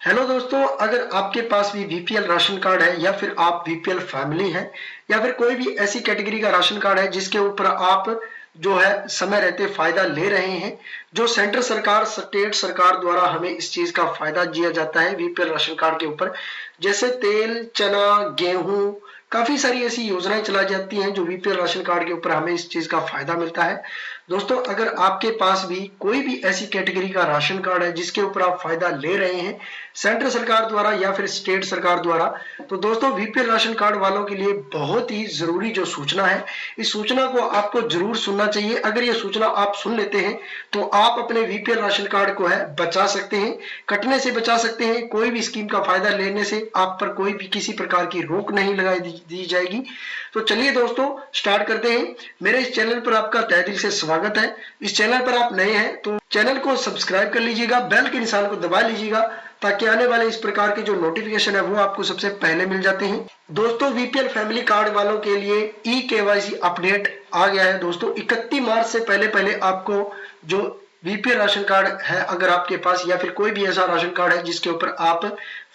Hello दोस्तों, अगर आपके पास भी बीपीएल राशन कार्ड है या फिर आप बीपीएल फैमिली हैं या फिर कोई भी ऐसी कैटेगरी का राशन कार्ड है जिसके ऊपर आप जो है समय रहते फायदा ले रहे हैं, जो सेंट्रल सरकार स्टेट सरकार द्वारा हमें इस चीज का फायदा दिया जाता है बीपीएल राशन कार्ड के ऊपर, जैसे तेल, चना, गेहूं, काफी सारी ऐसी योजनाएं चलाई जाती हैं जो बीपीएल राशन कार्ड के ऊपर हमें इस चीज का फायदा मिलता है। दोस्तों, अगर आपके पास भी कोई भी ऐसी कैटेगरी का राशन कार्ड है जिसके ऊपर आप फायदा ले रहे हैं सेंट्रल सरकार द्वारा या फिर स्टेट सरकार द्वारा, तो दोस्तों बीपीएल राशन कार्ड वालों के लिए बहुत ही जरूरी जो सूचना है, इस सूचना को आपको जरूर सुनना चाहिए। अगर ये सूचना आप सुन लेते हैं तो आप अपने बीपीएल राशन कार्ड को है बचा सकते हैं, कटने से बचा सकते हैं। कोई भी स्कीम का फायदा लेने से आप पर कोई भी किसी प्रकार की रोक नहीं लगाई दी जाएगी। तो चलिए दोस्तों, स्टार्ट करते हैं। मेरे इस चैनल पर आपका तहे दिल से स्वागत है। इस चैनल पर आप नए हैं तो चैनल को सब्सक्राइब कर लीजिएगा, बेल के निशान को दबा लीजिएगा ताकि आने वाले इस प्रकार के जो नोटिफिकेशन है वो आपको सबसे पहले मिल जाते हैं। दोस्तों, बीपीएल फैमिली कार्ड वालों के लिए ई केवाईसी अपडेट आ गया है। दोस्तों, 31 मार्च से पहले आपको जो बीपीएल राशन कार्ड है अगर आपके पास या फिर कोई भी ऐसा राशन कार्ड है जिसके ऊपर आप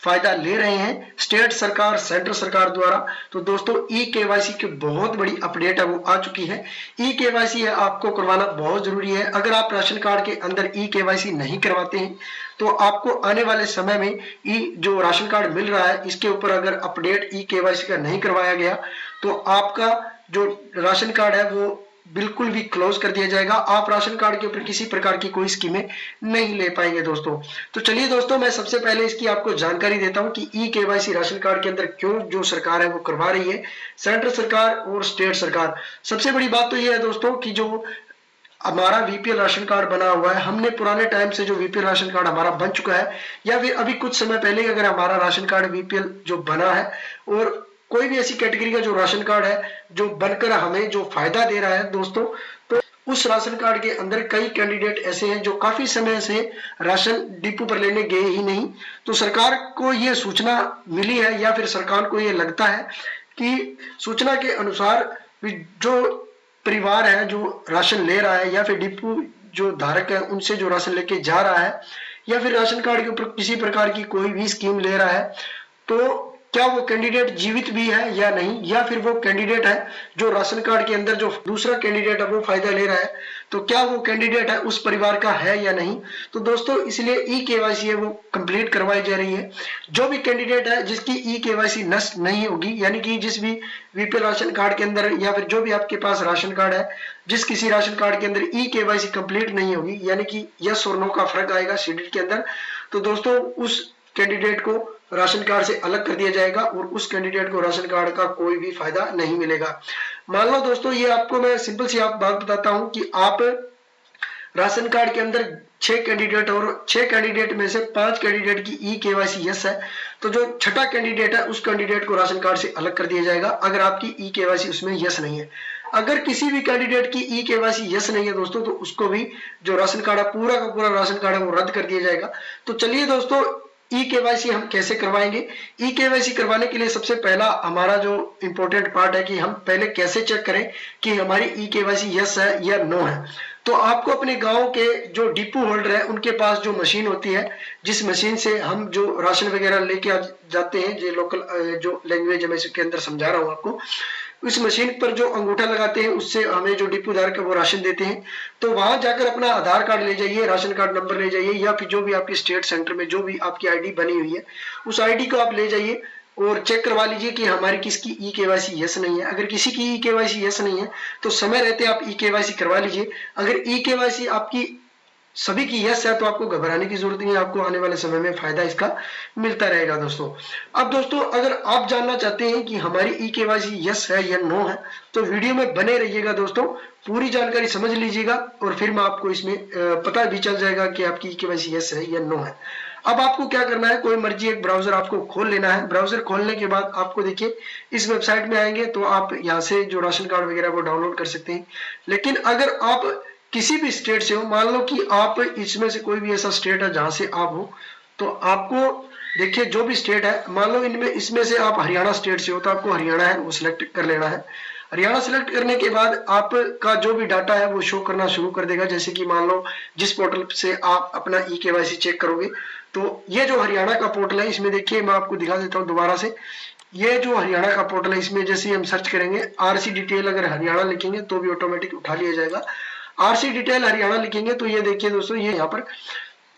फायदा ले रहे हैं स्टेट सरकार सेंट्रल सरकार द्वारा, तो दोस्तों ई केवाईसी की बहुत बड़ी अपडेट है वो आ चुकी है। ई केवाईसी है आपको करवाना बहुत जरूरी है। अगर आप राशन कार्ड के अंदर ई केवाईसी नहीं करवाते हैं तो आपको आने वाले समय में ई जो राशन कार्ड मिल रहा है इसके ऊपर अगर अपडेट ई केवाईसी का नहीं करवाया गया तो आपका जो राशन कार्ड है वो बिल्कुल भी क्लोज कर दिया जाएगा। आप राशन कार्ड के ऊपर किसी प्रकार की कोई स्कीमें नहीं ले पाएंगे दोस्तों। तो चलिए दोस्तों, मैं सबसे पहले इसकी आपको जानकारी देता हूं कि ई केवाईसी राशन कार्ड के अंदर क्यों जो सरकार है वो करवा रही है, सेंट्रल सरकार और स्टेट सरकार। सबसे बड़ी बात तो ये है दोस्तों कि जो हमारा बीपीएल राशन कार्ड बना हुआ है, हमने पुराने टाइम से जो बीपीएल राशन कार्ड हमारा बन चुका है या फिर अभी कुछ समय पहले अगर हमारा राशन कार्ड बीपीएल जो बना है और कोई भी ऐसी कैटेगरी का जो राशन कार्ड है जो बनकर हमें जो फायदा दे रहा है दोस्तों, तो उस राशन कार्ड के अंदर कई कैंडिडेट ऐसे हैं जो काफी समय से राशन डिपो पर लेने गए ही नहीं। तो सरकार को ये सूचना मिली है या फिर सरकार को ये लगता है कि सूचना के अनुसार जो परिवार है जो राशन ले रहा है या फिर डिपो जो धारक है उनसे जो राशन लेके जा रहा है या फिर राशन कार्ड के ऊपर किसी प्रकार की कोई भी स्कीम ले रहा है, तो क्या वो कैंडिडेट जीवित भी है या नहीं, या फिर वो कैंडिडेट है जो राशन कार्ड के अंदर जो दूसरा कैंडिडेट है वो फायदा ले रहा है, तो क्या वो कैंडिडेट है उस परिवार का है या नहीं। तो दोस्तों, इसलिए ई केवाईसी है वो कंप्लीट करवाई जा रही है। जो भी कैंडिडेट है जिसकी ई केवाईसी नष्ट नहीं होगी, यानी कि जिस भी बीपीएल राशन कार्ड के अंदर या फिर जो भी आपके पास राशन कार्ड है जिस किसी राशन कार्ड के अंदर ई केवाईसी कंप्लीट नहीं होगी, यानी कि यस और नो का फर्क आएगा शेड्यूल के अंदर, तो दोस्तों उस कैंडिडेट को राशन कार्ड से अलग कर दिया जाएगा और उस कैंडिडेट को राशन कार्ड का कोई भी फायदा नहीं मिलेगा। मान लो दोस्तों, ये आपको मैं सिंपल सी आप बात बताता हूं कि आप राशन कार्ड के अंदर 6 कैंडिडेट और 6 कैंडिडेट में से 5 कैंडिडेट की ई केवाईसी यस है, तो जो छठा कैंडिडेट है उस कैंडिडेट को राशन कार्ड से अलग कर दिया जाएगा अगर आपकी ई केवाईसी उसमें यस नहीं है। अगर किसी भी कैंडिडेट की ई केवाईसी यस नहीं है दोस्तों, तो उसको भी जो राशन कार्ड है पूरा का पूरा राशन कार्ड है वो रद्द कर दिया जाएगा। तो चलिए दोस्तों, ई केवाईसी हम कैसे करवाएंगे। ई केवाईसी करवाने के लिए सबसे पहला हमारा जो इंपॉर्टेंट पार्ट है कि हम पहले कैसे चेक करें कि हमारी ई केवाईसी यस है या नो है। तो आपको अपने गांव के जो डिपो होल्डर है उनके पास जो मशीन होती है, जिस मशीन से हम जो राशन वगैरह लेके जाते हैं, जो लोकल जो लैंग्वेज मैं इसके अंदर समझा रहा हूँ आपको, इस मशीन पर जो अंगूठा लगाते हैं उससे हमें जो डिपो धारक है वो राशन देते हैं। तो वहां जाकर अपना आधार कार्ड ले जाइए, राशन कार्ड नंबर ले जाइए या फिर जो भी आपके स्टेट सेंटर में जो भी आपकी आईडी बनी हुई है उस आईडी को आप ले जाइए और चेक करवा लीजिए कि हमारी किसकी ई केवाईसी यस नहीं है। अगर किसी की ई केवाईसी यस नहीं है तो समय रहते आप ई केवाईसी करवा लीजिए। अगर ई केवाईसी आपकी सभी की यस है तो आपको घबराने की जरूरत नहीं है, आपको आने वाले समय में फायदा इसका मिलता रहेगा दोस्तों। अब दोस्तों, अगर आप जानना चाहते हैं कि हमारी ई केवाईसी यस है या नो है तो वीडियो में बने रहिएगा दोस्तों, पूरी जानकारी समझ लीजिएगा और फिर मैं आपको इसमें पता भी चल जाएगा कि आपकी ई केवाईसी यस है या नो है। अब आपको क्या करना है, कोई मर्जी एक ब्राउजर आपको खोल लेना है। ब्राउजर खोलने के बाद आपको देखिए इस वेबसाइट में आएंगे तो आप यहाँ से जो राशन कार्ड वगैरह वो डाउनलोड कर सकते हैं। लेकिन अगर आप किसी भी स्टेट से हो, मान लो कि आप इसमें से कोई भी ऐसा स्टेट है जहां से आप हो, तो आपको देखिए जो भी स्टेट है, मान लो इनमें इसमें से आप हरियाणा स्टेट से हो तो आपको हरियाणा है वो सिलेक्ट कर लेना है। हरियाणा सिलेक्ट करने के बाद आपका जो भी डाटा है वो शो करना शुरू कर देगा। जैसे कि मान लो जिस पोर्टल से आप अपना ई केवाईसी चेक करोगे तो ये जो हरियाणा का पोर्टल है, इसमें देखिए मैं आपको दिखा देता हूँ दोबारा से। ये जो हरियाणा का पोर्टल है, इसमें जैसे ही हम सर्च करेंगे आरसी डिटेल अगर हरियाणा लिखेंगे तो भी ऑटोमेटिक उठा लिया जाएगा। आरसी डिटेल हरियाणा लिखेंगे तो ये देखिए दोस्तों, ये यहाँ पर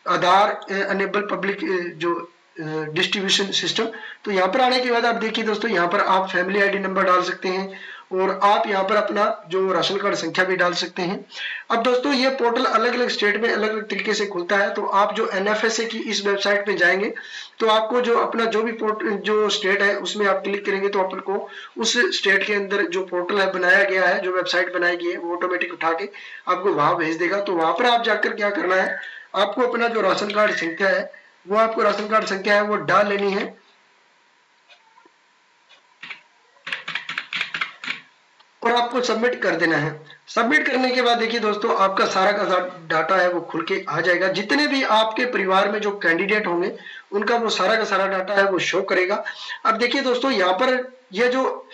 आधार अनेबल पब्लिक जो डिस्ट्रीब्यूशन सिस्टम, तो यहाँ पर आने के बाद आप देखिए दोस्तों, यहाँ पर आप फैमिली आईडी नंबर डाल सकते हैं और आप यहाँ पर अपना जो राशन कार्ड संख्या भी डाल सकते हैं। अब दोस्तों ये पोर्टल अलग अलग स्टेट में अलग अलग तरीके से खुलता है, तो आप जो एनएफएसए की इस वेबसाइट पे जाएंगे तो आपको जो अपना जो भी जो स्टेट है उसमें आप क्लिक करेंगे तो अपन को उस स्टेट के अंदर जो पोर्टल है बनाया गया है, जो वेबसाइट बनाई गई है, वो ऑटोमेटिक उठा के आपको वहां भेज देगा। तो वहां पर आप जाकर क्या करना है, आपको अपना जो राशन कार्ड संख्या है वो आपको राशन कार्ड संख्या है वो डाल लेनी है और आपको सबमिट कर देना है। सबमिट करने के बाद देखिए दोस्तों, आपका सारा का डाटा है वो खुल के आ जाएगा। जितने भी आपके परिवार में जो कैंडिडेट होंगे उनका वो सारा का सारा डाटा है वो शो करेगा। अब देखिए दोस्तों, यहाँ पर ये जो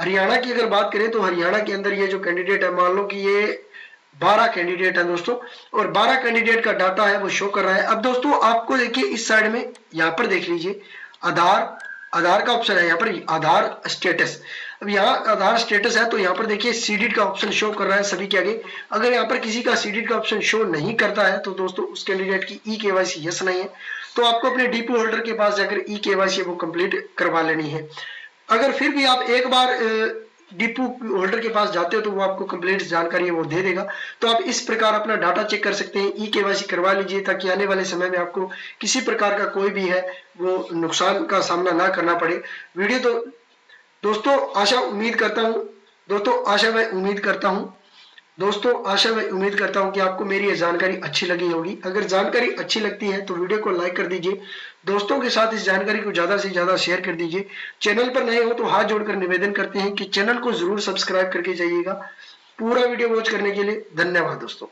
हरियाणा की अगर बात करें तो हरियाणा के अंदर ये जो कैंडिडेट है, मान लो कि ये 12 कैंडिडेट है दोस्तों, और 12 कैंडिडेट का डाटा है वो शो कर रहा है। अब दोस्तों आपको देखिए इस साइड में यहाँ पर देख लीजिए आधार का ऑप्शन है, यहाँ पर आधार स्टेटस। अब यहाँ आधार स्टेटस है तो यहाँ पर देखिए सीडिट का ऑप्शन शो कर रहा है सभी के आगे। अगर यहाँ पर किसी का सीडिट का ऑप्शन शो नहीं करता है तो दोस्तों उस कैंडिडेट की ई केवाईसी यस नहीं है, तो आपको अपने डिपो होल्डर के पास जाकर ई केवाईसी वो कंप्लीट करवा लेनी है। अगर फिर भी आप एक बार डिपो होल्डर के पास जाते हो तो वो आपको कंप्लीट जानकारी है वो दे देगा। तो आप इस प्रकार अपना डाटा चेक कर सकते हैं, ई केवाईसी करवा लीजिए ताकि आने वाले समय में आपको किसी प्रकार का कोई भी है वो नुकसान का सामना ना करना पड़े। वीडियो तो दोस्तों आशा उम्मीद करता हूं कि आपको मेरी ये जानकारी अच्छी लगी होगी। अगर जानकारी अच्छी लगती है तो वीडियो को लाइक कर दीजिए, दोस्तों के साथ इस जानकारी को ज्यादा से ज्यादा शेयर कर दीजिए। चैनल पर नए हो तो हाथ जोड़कर निवेदन करते हैं कि चैनल को जरूर सब्सक्राइब करके जाइएगा। पूरा वीडियो वॉच करने के लिए धन्यवाद दोस्तों।